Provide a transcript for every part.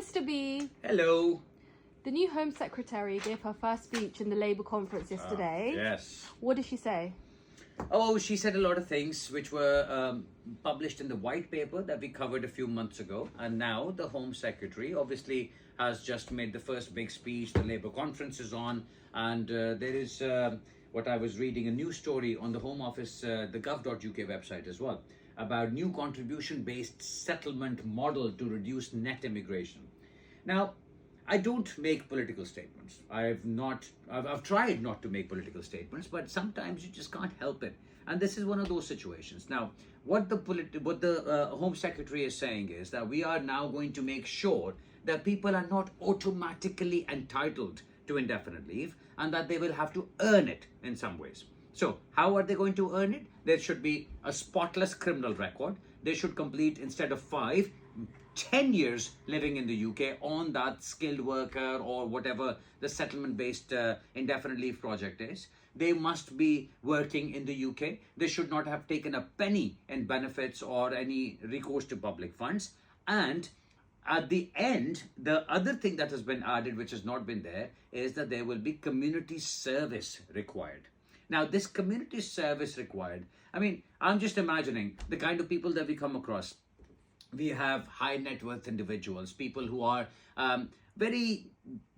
Mr. B. Hello. The new Home Secretary gave her first speech in the Labour conference yesterday. Yes. What did she say? Oh, she said a lot of things which were published in the white paper that we covered a few months ago. And now the Home Secretary obviously has just made the first big speech. The Labour conference is on. And there is what I was reading, a news story on the Home Office, the gov.uk website as well, about new contribution-based settlement model to reduce net immigration. Now, I don't make political statements. I've tried not to make political statements, but sometimes you just can't help it. And this is one of those situations. Now, what the Home Secretary is saying is that we are now going to make sure that people are not automatically entitled to indefinite leave and that they will have to earn it in some ways. So, how are they going to earn it? There should be a spotless criminal record. They should complete, instead of 5, 10 years living in the UK on that skilled worker or whatever the settlement-based indefinite leave project is. They must be working in the UK. They should not have taken a penny in benefits or any recourse to public funds. And at the end, the other thing that has been added, which has not been there, is that there will be community service required. Now, this community service required, I mean, I'm just imagining the kind of people that we come across. We have high net worth individuals, people who are very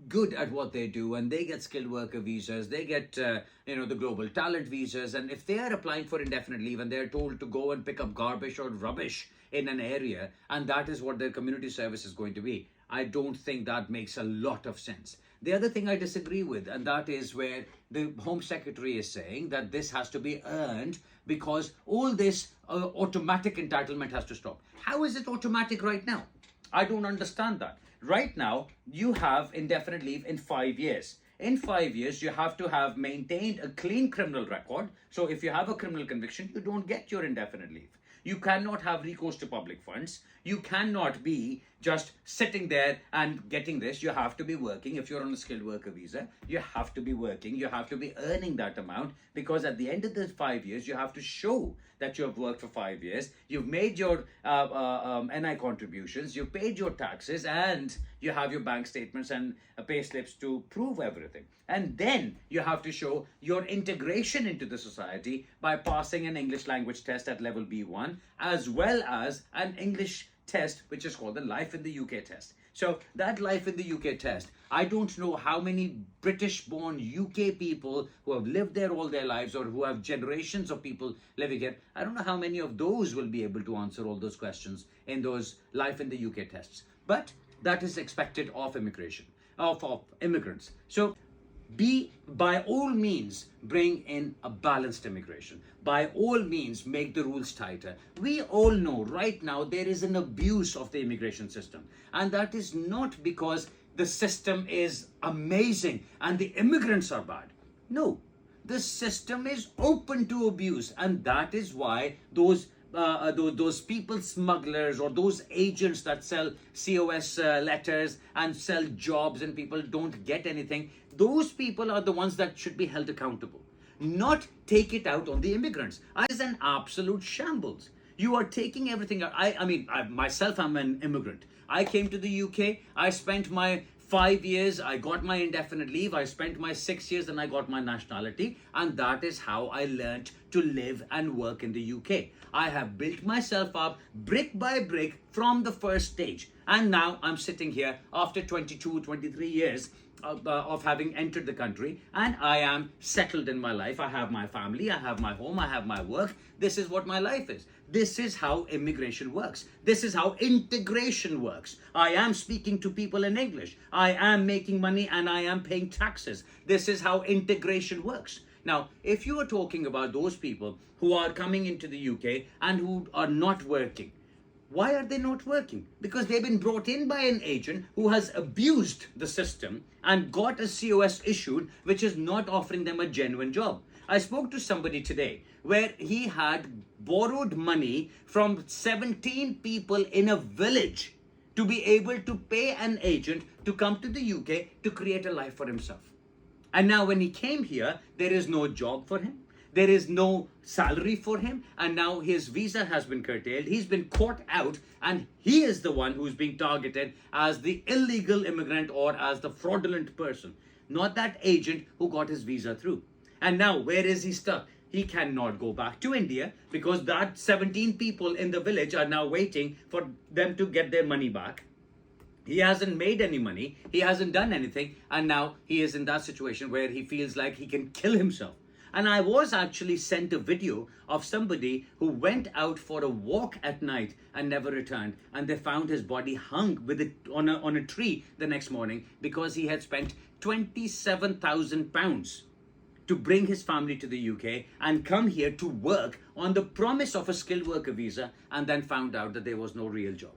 good at what they do, and they get skilled worker visas, they get, the global talent visas. And if they are applying for indefinite leave and they're told to go and pick up garbage or rubbish in an area, and that is what their community service is going to be, I don't think that makes a lot of sense. The other thing I disagree with, and that is where the Home Secretary is saying that this has to be earned because all this automatic entitlement has to stop. How is it automatic right now? I don't understand that. Right now, you have indefinite leave in 5 years. In 5 years, you have to have maintained a clean criminal record. So if you have a criminal conviction, you don't get your indefinite leave. You cannot have recourse to public funds. You cannot be just sitting there and getting this. You have to be working. If you're on a skilled worker visa, you have to be working. You have to be earning that amount, because at the end of the 5 years, you have to show that you have worked for 5 years. You've made your NI contributions. You've paid your taxes, and you have your bank statements and pay slips to prove everything. And then you have to show your integration into the society by passing an English language test at level B1, as well as an English test which is called the Life in the UK test. So that Life in the UK test, I don't know how many British born UK people who have lived there all their lives, or who have generations of people living here, I don't know how many of those will be able to answer all those questions in those Life in the UK tests. But that is expected of immigration, of immigrants. So by all means, bring in a balanced immigration. By all means, make the rules tighter. We all know right now there is an abuse of the immigration system. And that is not because the system is amazing and the immigrants are bad. No, the system is open to abuse. And that is why those people smugglers or those agents that sell COS letters and sell jobs and people don't get anything, those people are the ones that should be held accountable. Not take it out on the immigrants. It is an absolute shambles. You are taking everything out. I myself, I'm an immigrant. I came to the UK. I spent my 5 years, I got my indefinite leave, I spent my 6 years, and I got my nationality, and that is how I learned to live and work in the UK. I have built myself up brick by brick from the first stage, and now I'm sitting here after 22, 23 years of having entered the country, and I am settled in my life. I have my family, I have my home, I have my work. This is what my life is. This is how immigration works. This is how integration works. I am speaking to people in English. I am making money and I am paying taxes. This is how integration works. Now, if you are talking about those people who are coming into the UK and who are not working, why are they not working? Because they've been brought in by an agent who has abused the system and got a COS issued, which is not offering them a genuine job. I spoke to somebody today where he had borrowed money from 17 people in a village to be able to pay an agent to come to the UK to create a life for himself. And now when he came here, there is no job for him. There is no salary for him, and now his visa has been curtailed. He's been caught out, and he is the one who's being targeted as the illegal immigrant or as the fraudulent person, not that agent who got his visa through. And now, where is he stuck? He cannot go back to India because that 17 people in the village are now waiting for them to get their money back. He hasn't made any money, he hasn't done anything, and now he is in that situation where he feels like he can kill himself. And I was actually sent a video of somebody who went out for a walk at night and never returned, and they found his body hung with it on a tree the next morning because he had spent £27,000 to bring his family to the UK and come here to work on the promise of a skilled worker visa, and then found out that there was no real job.